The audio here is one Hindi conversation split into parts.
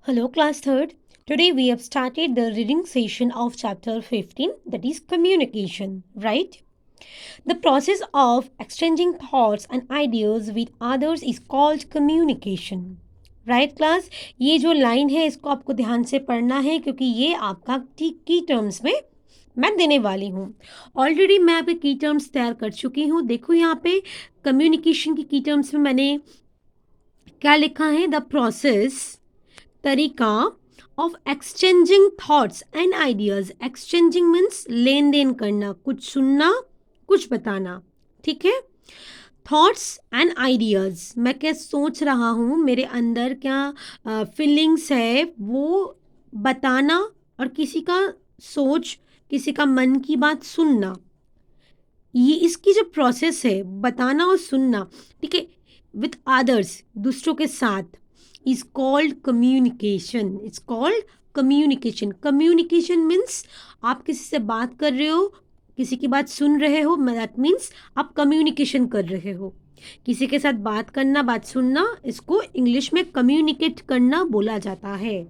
Hello, class third. Today we have started the reading session of chapter 15, that is communication, right? The process of exchanging thoughts and ideas with others is called communication. Right class, ये जो लाइन है इसको आपको ध्यान से पढ़ना है क्योंकि ये आपका की टर्म्स में मैं देने वाली हूँ। ऑलरेडी मैं आपके की टर्म्स तैयार कर चुकी हूँ। देखो यहाँ पे कम्युनिकेशन की टर्म्स में मैंने क्या लिखा है, द प्रोसेस, तरीका of exchanging thoughts and ideas. Exchanging means लेन देन करना, कुछ सुनना, कुछ बताना, ठीक है। थॉट्स एंड आइडियाज, मैं क्या सोच रहा हूँ, मेरे अंदर क्या फीलिंग्स है, वो बताना और किसी का सोच, किसी का मन की बात सुनना, ये इसकी जो प्रोसेस है बताना और सुनना, ठीक है, विथ अदर्स, दूसरों के साथ, is called communication. It's called communication. Communication means आप किसी से बात कर रहे हो, किसी की बात सुन रहे हो, दैट मीन्स आप कम्युनिकेशन कर रहे हो। किसी के साथ बात करना, बात सुनना, इसको इंग्लिश में कम्युनिकेट करना बोला जाता है,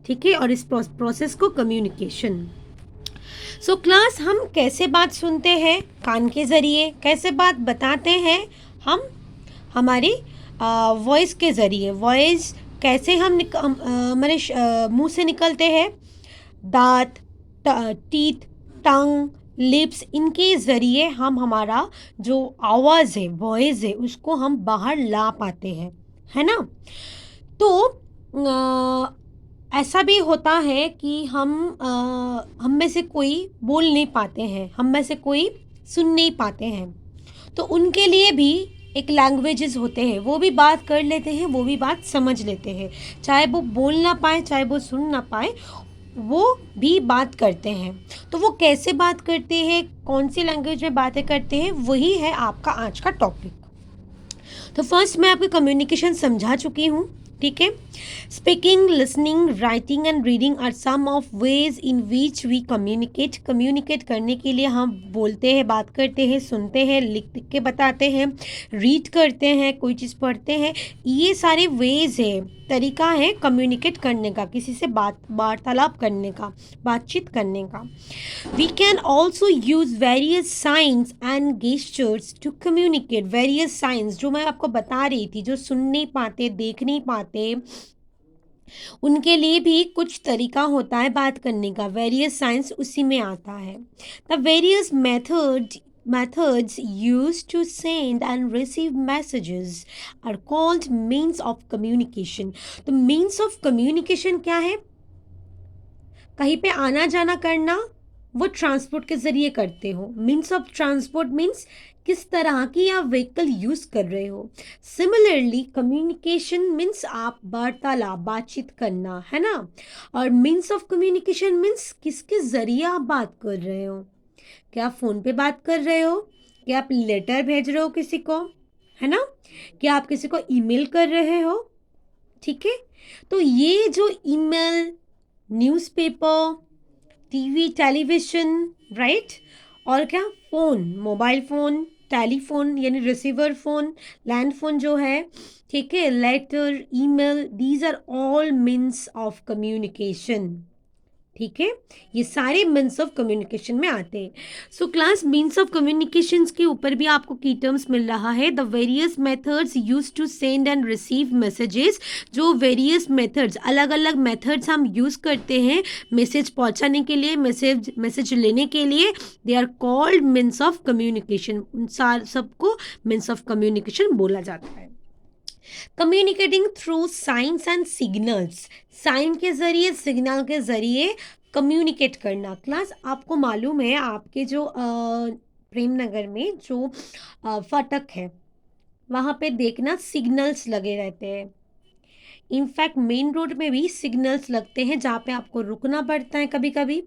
ठीक है। और इस प्रोसेस को कम्युनिकेशन। सो क्लास, हम कैसे बात सुनते हैं? कान के ज़रिए। कैसे बात बताते हैं? हम हमारी वॉइस के ज़रिए। वॉइस कैसे हम हमारे मुंह से निकलते हैं? दांत, टीथ, टंग, लिप्स, इनके ज़रिए हम हमारा जो आवाज़ है, वॉइस है, उसको हम बाहर ला पाते हैं, है ना। तो ऐसा भी होता है कि हम में से कोई बोल नहीं पाते हैं, हम में से कोई सुन नहीं पाते हैं, तो उनके लिए भी एक लैंग्वेजेस होते हैं, वो भी बात कर लेते हैं, वो भी बात समझ लेते हैं। चाहे वो बोल ना पाए, चाहे वो सुन ना पाए, वो भी बात करते हैं। तो वो कैसे बात करते हैं, कौन सी लैंग्वेज में बातें करते हैं, वही है आपका आज का टॉपिक। तो फर्स्ट मैं आपको कम्युनिकेशन समझा चुकी हूँ, ठीक है। Speaking, listening, writing and reading are some of ways in which we communicate. Communicate करने के लिए हम बोलते हैं, बात करते हैं, सुनते हैं, लिख के बताते हैं, रीड करते हैं, कोई चीज़ पढ़ते हैं। ये सारे वेज है, तरीका है कम्युनिकेट करने का, किसी से वार्तालाप करने का, बातचीत करने का। We can also use various signs and gestures to communicate. Various signs जो मैं आपको बता रही थी, जो सुन नहीं पाते, देख नहीं पाते, उनके लिए भी कुछ तरीका होता है बात करने का। वेरियस साइंस उसी में आता है। The various methods used to send and receive messages are called means of communication. तो means of communication क्या है? कहीं पे आना जाना करना, वो ट्रांसपोर्ट के ज़रिए करते हो। मीन्स ऑफ ट्रांसपोर्ट मीन्स किस तरह की आप व्हीकल यूज़ कर रहे हो। सिमिलरली कम्युनिकेशन मीन्स आप वार्तालाप, बातचीत करना, है ना। और मीन्स ऑफ कम्युनिकेशन मीन्स किसके ज़रिए आप बात कर रहे हो। क्या आप फ़ोन पे बात कर रहे हो? क्या आप लेटर भेज रहे हो किसी को, है ना। क्या आप किसी को ईमेल कर रहे हो, ठीक है। तो ये जो email, newspaper, TV, television, right, और क्या, फ़ोन, मोबाइल फ़ोन, टेलीफ़ोन यानी रिसीवर फ़ोन, लैंड फ़ोन जो है, ठीक है, letter, email, these are all means of communication, ठीक है। ये सारे मीन्स ऑफ कम्युनिकेशन में आते हैं। So class, means of communications के ऊपर भी आपको की टर्म्स मिल रहा है। The various methods use to send and receive messages. जो वेरियस मेथड्स, अलग अलग मेथड्स हम यूज़ करते हैं मैसेज पहुंचाने के लिए, मैसेज लेने के लिए, they are called means of communication. उन सबको मीन्स ऑफ कम्युनिकेशन बोला जाता है। Communicating through signs and signals. Sign के ज़रिए, सिग्नल के ज़रिए कम्युनिकेट करना। क्लास, आपको मालूम है आपके जो प्रेम नगर में जो फाटक है, वहाँ पे देखना सिग्नल्स लगे रहते हैं। इनफैक्ट मेन रोड में भी सिग्नल्स लगते हैं जहाँ पे आपको रुकना पड़ता है कभी कभी।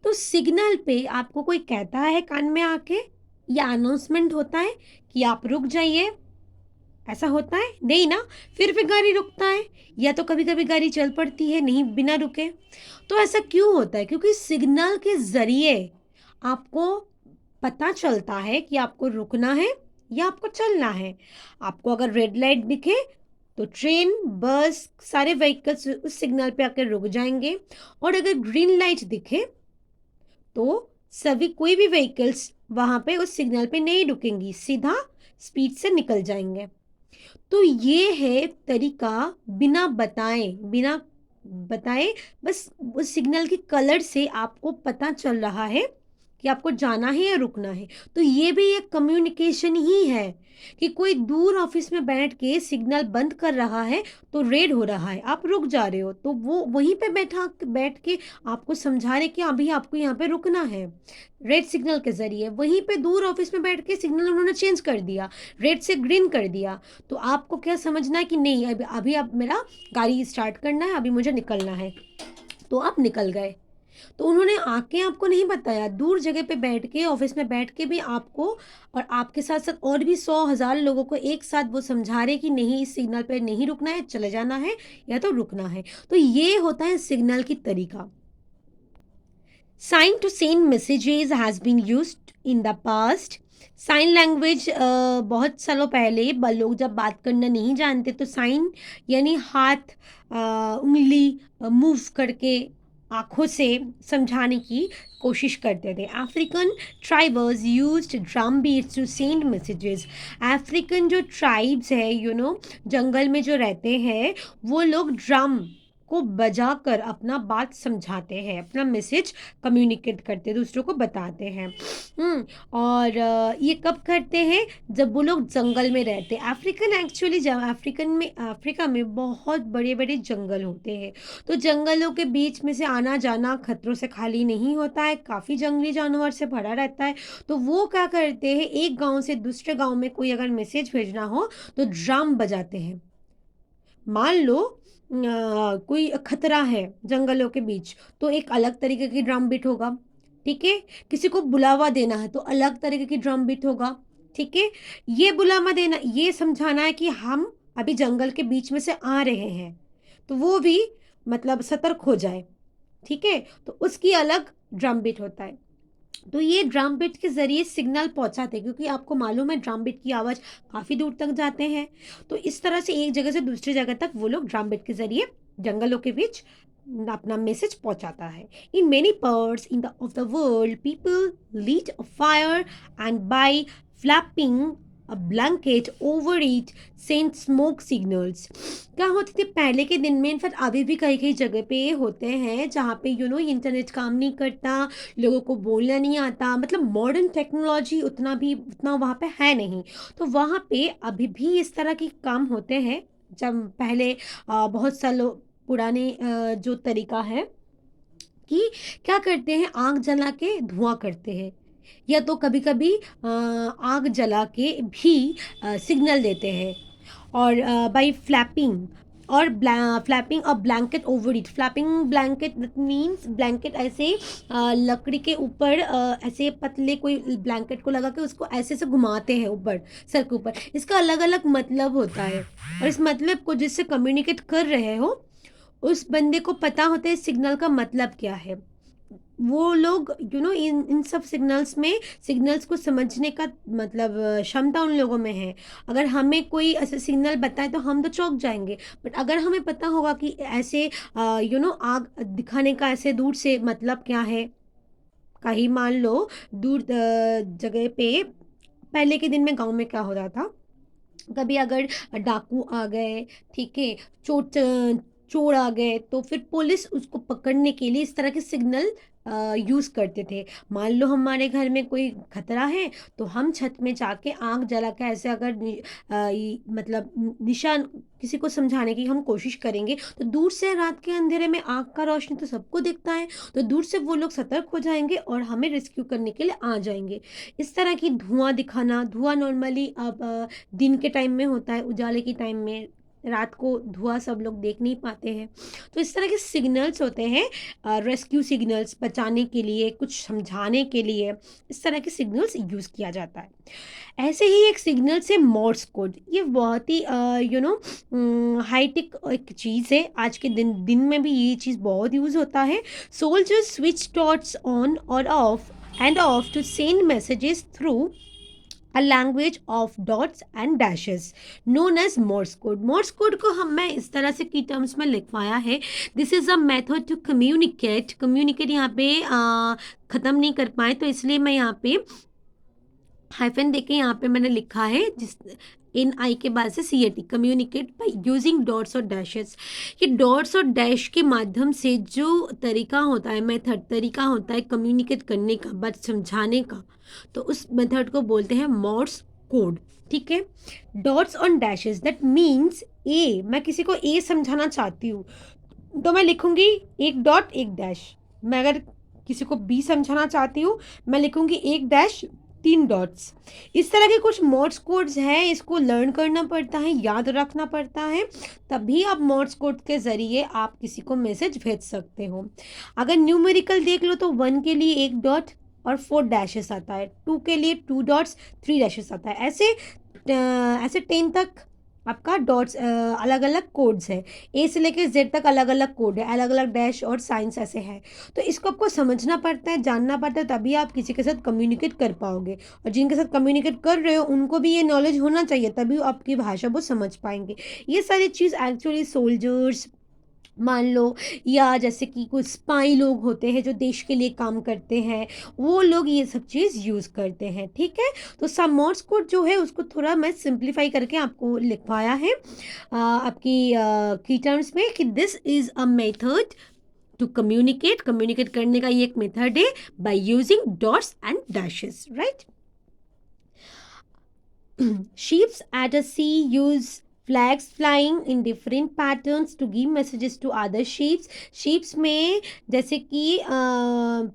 तो सिग्नल पे आपको कोई कहता है कान में आके, या अनाउंसमेंट होता है कि आप रुक जाइए, ऐसा होता है नहीं ना। फिर गाड़ी रुकता है, या तो कभी कभी गाड़ी चल पड़ती है नहीं बिना रुके। तो ऐसा क्यों होता है? क्योंकि सिग्नल के ज़रिए आपको पता चलता है कि आपको रुकना है या आपको चलना है। आपको अगर रेड लाइट दिखे तो ट्रेन, बस, सारे व्हीकल्स उस सिग्नल पे आकर रुक जाएंगे, और अगर ग्रीन लाइट दिखे तो सभी कोई भी व्हीकल्स वहां पे उस सिग्नल पे नहीं रुकेंगी, सीधा स्पीड से निकल जाएंगे। तो ये है तरीका, बिना बताए बस उस सिग्नल के कलर से आपको पता चल रहा है कि आपको जाना है या रुकना है। तो ये भी एक कम्युनिकेशन ही है कि कोई दूर ऑफिस में बैठ के सिग्नल बंद कर रहा है तो रेड हो रहा है, आप रुक जा रहे हो, तो वो वहीं पे बैठ के आपको समझा रहे कि अभी आपको यहाँ पे रुकना है रेड सिग्नल के जरिए। वहीं पे दूर ऑफिस में बैठ के सिग्नल उन्होंने चेंज कर दिया, रेड से ग्रीन कर दिया। तो आपको क्या समझना है कि नहीं, अभी अभी अब मेरा गाड़ी स्टार्ट करना है, अभी मुझे निकलना है, तो आप निकल गए। तो उन्होंने आके आपको नहीं बताया, दूर जगह पे बैठ के ऑफिस में बैठ के भी आपको और आपके साथ साथ और भी 100,000 लोगों को एक साथ वो समझा रहे कि नहीं इस सिग्नल पे नहीं रुकना है, चले जाना है या तो रुकना है। तो ये होता है सिग्नल की तरीका। Sign to send messages has been used in the past. Sign language बहुत सालों पहले लोग जब बात करना नहीं जानते तो साइन यानी हाथ, उंगली मूव करके, आंखों से समझाने की कोशिश करते थे। African tribes used drum beats to send messages. African जो ट्राइब्स है जंगल में जो रहते हैं, वो लोग ड्रम को बजाकर अपना बात समझाते हैं, अपना मैसेज कम्युनिकेट करते हैं, दूसरों को बताते हैं। और ये कब करते हैं, जब वो लोग जंगल में रहते हैं। अफ्रीका में बहुत बड़े बड़े जंगल होते हैं, तो जंगलों के बीच में से आना जाना खतरों से खाली नहीं होता है, काफ़ी जंगली जानवर से भरा रहता है। तो वो क्या करते हैं, एक गांव से दूसरे गांव में कोई अगर मैसेज भेजना हो तो ड्रम बजाते हैं। मान लो कोई खतरा है जंगलों के बीच, तो एक अलग तरीके की ड्रम बीट होगा, ठीक है। किसी को बुलावा देना है तो अलग तरीके की ड्रम बीट होगा, ठीक है। ये बुलावा देना, ये समझाना है कि हम अभी जंगल के बीच में से आ रहे हैं, तो वो भी मतलब सतर्क हो जाए, ठीक है। तो उसकी अलग ड्रम बीट होता है। तो ये ड्रम बीट के ज़रिए सिग्नल पहुंचाते हैं, क्योंकि आपको मालूम है ड्रम बीट की आवाज़ काफ़ी दूर तक जाते हैं। तो इस तरह से एक जगह से दूसरी जगह तक वो लोग ड्रम बीट के ज़रिए जंगलों के बीच अपना मैसेज पहुंचाता है। In many parts in the of the world people lit a fire and by flapping a blanket over it send smoke signals. क्या होते थे पहले के दिन में, इनफैक्ट अभी भी कई कई जगह पे होते हैं जहाँ पे इंटरनेट काम नहीं करता, लोगों को बोलना नहीं आता, मतलब मॉडर्न टेक्नोलॉजी उतना वहाँ पे है नहीं। तो वहाँ पे अभी भी इस तरह के काम होते हैं। जब पहले बहुत सालों पुराने जो तरीका है कि क्या करते हैं, आग जला के धुआं करते हैं, या तो कभी कभी आग जला के भी सिग्नल देते हैं। और बाय फ्लैपिंग और flapping a blanket over it. Flapping blanket means blanket ऐसे लकड़ी के ऊपर ऐसे पतले कोई ब्लैंकेट को लगा के उसको ऐसे से घुमाते हैं ऊपर, सर के ऊपर। इसका अलग अलग मतलब होता है, और इस मतलब को जिससे कम्युनिकेट कर रहे हो उस बंदे को पता होता है सिग्नल का मतलब क्या है। वो लोग इन सब सिग्नल्स को समझने का मतलब क्षमता उन लोगों में है। अगर हमें कोई ऐसे सिग्नल बताए तो हम तो चौंक जाएंगे, बट अगर हमें पता होगा कि ऐसे आग दिखाने का ऐसे दूर से मतलब क्या है। कहीं मान लो दूर जगह पे पहले के दिन में गांव में क्या होता था, कभी अगर डाकू आ गए, ठीक है, चोर आ गए, तो फिर पुलिस उसको पकड़ने के लिए इस तरह के सिग्नल यूज़ करते थे। मान लो हमारे घर में कोई खतरा है तो हम छत में जाके आग जला के ऐसे अगर मतलब निशान किसी को समझाने की हम कोशिश करेंगे, तो दूर से रात के अंधेरे में आग का रोशनी तो सबको दिखता है, तो दूर से वो लोग सतर्क हो जाएंगे और हमें रेस्क्यू करने के लिए आ जाएंगे। इस तरह की धुआं दिखाना, धुआं नॉर्मली अब दिन के टाइम में होता है, उजाले के टाइम में, रात को धुआं सब लोग देख नहीं पाते हैं। तो इस तरह के सिग्नल्स होते हैं, रेस्क्यू सिग्नल्स, बचाने के लिए, कुछ समझाने के लिए इस तरह के सिग्नल्स यूज़ किया जाता है। ऐसे ही एक सिग्नल से मॉर्स कोड, ये बहुत ही हाईटेक एक चीज़ है। आज के दिन में भी ये चीज़ बहुत यूज़ होता है। सोल्जर्स स्विच टॉर्च ऑन और off and off to send messages through a language of dots and dashes known as Morse code. Morse code को मैं इस तरह से की टर्म्स में लिखवाया है, this is a method to communicate. Communicate यहाँ पे ख़त्म नहीं कर पाए तो इसलिए मैं यहाँ पे हाइफन देके यहाँ पे मैंने लिखा है, जिस इन आई के बाद से C A T, communicate by using dots और डैशेस। ये डॉट्स और डैश के माध्यम से जो तरीका होता है, मेथड तरीका होता है कम्युनिकेट करने का, बात समझाने का, तो उस मेथड को बोलते हैं मोर्स कोड। ठीक है, डॉट्स और डैशेस दैट मीन्स ए, मैं किसी को ए समझाना चाहती हूँ तो मैं लिखूंगी एक डॉट एक डैश। मैं अगर किसी को बी समझाना चाहती हूँ मैं लिखूंगी एक डैश तीन डॉट्स। इस तरह के कुछ मोर्स कोड्स हैं, इसको लर्न करना पड़ता है, याद रखना पड़ता है, तभी आप मोर्स कोड के ज़रिए आप किसी को मैसेज भेज सकते हो। अगर न्यूमेरिकल देख लो तो 1 के लिए एक डॉट और 4 डैशेस आता है, 2 के लिए 2 डॉट्स 3 डैशेस आता है, ऐसे 10 तक आपका डॉट्स अलग अलग कोड्स है, ए से लेकर जेड तक अलग अलग कोड है, अलग अलग डैश और साइंस ऐसे है। तो इसको आपको समझना पड़ता है, जानना पड़ता है, तभी आप किसी के साथ कम्युनिकेट कर पाओगे। और जिनके साथ कम्युनिकेट कर रहे हो उनको भी ये नॉलेज होना चाहिए, तभी आपकी भाषा वो समझ पाएंगे। ये सारी चीज़ एक्चुअली सोल्जर्स मान लो, या जैसे कि कुछ स्पाई लोग होते हैं जो देश के लिए काम करते हैं, वो लोग ये सब चीज़ यूज़ करते हैं। ठीक है, तो सब मोर्स कोड जो है उसको थोड़ा मैं सिंप्लीफाई करके आपको लिखवाया है आपकी की टर्म्स में कि this is a method to communicate. Communicate करने का ये एक मेथड है by using dots and dashes, right. Ships at a sea use flags flying in different patterns to give messages to other ships. ships में जैसे कि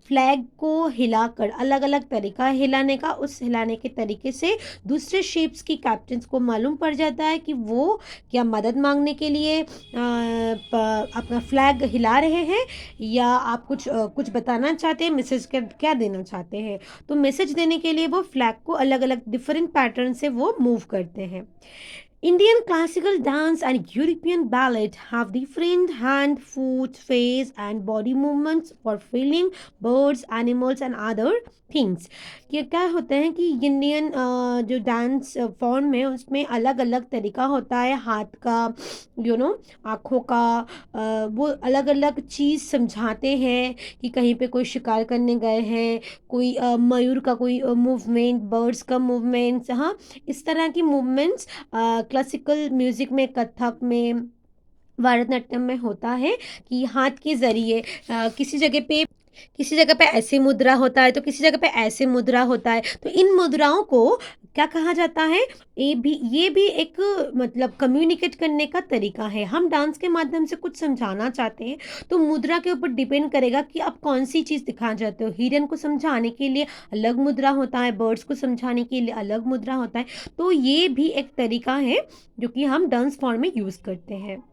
फ्लैग को हिलाकर, अलग अलग तरीका है हिलाने का, उस हिलाने के तरीके से दूसरे शिप्स की कैप्टन्स को मालूम पड़ जाता है कि वो क्या मदद मांगने के लिए अपना फ्लैग हिला रहे हैं, या आप कुछ बताना चाहते हैं, मैसेज क्या देना चाहते हैं। तो मैसेज देने के लिए वो फ्लैग को अलग अलग डिफरेंट पैटर्न से वो मूव करते हैं। Indian classical dance and European ballet have different hand, foot, face and body movements for feeling birds, animals and other things. ये क्या होता है कि इंडियन जो डांस फॉर्म है उसमें अलग अलग तरीका होता है, हाथ का, आँखों का, वो अलग अलग चीज़ समझाते हैं कि कहीं पे कोई शिकार करने गए हैं, कोई मयूर का कोई मूवमेंट, बर्ड्स का मूवमेंट्स, हाँ, इस तरह की मूवमेंट्स क्लासिकल म्यूज़िक में, कथक में, भरतनाट्यम में होता है कि हाथ के ज़रिए किसी जगह पे ऐसे मुद्रा होता है तो किसी जगह पे ऐसे मुद्रा होता है। तो इन मुद्राओं को क्या कहा जाता है, ये भी एक मतलब कम्युनिकेट करने का तरीका है। हम डांस के माध्यम से कुछ समझाना चाहते हैं तो मुद्रा के ऊपर डिपेंड करेगा कि आप कौन सी चीज़ दिखाना चाहते हो। हिरन को समझाने के लिए अलग मुद्रा होता है, बर्ड्स को समझाने के लिए अलग मुद्रा होता है। तो ये भी एक तरीका है जो कि हम डांस फॉर्म में यूज़ करते हैं।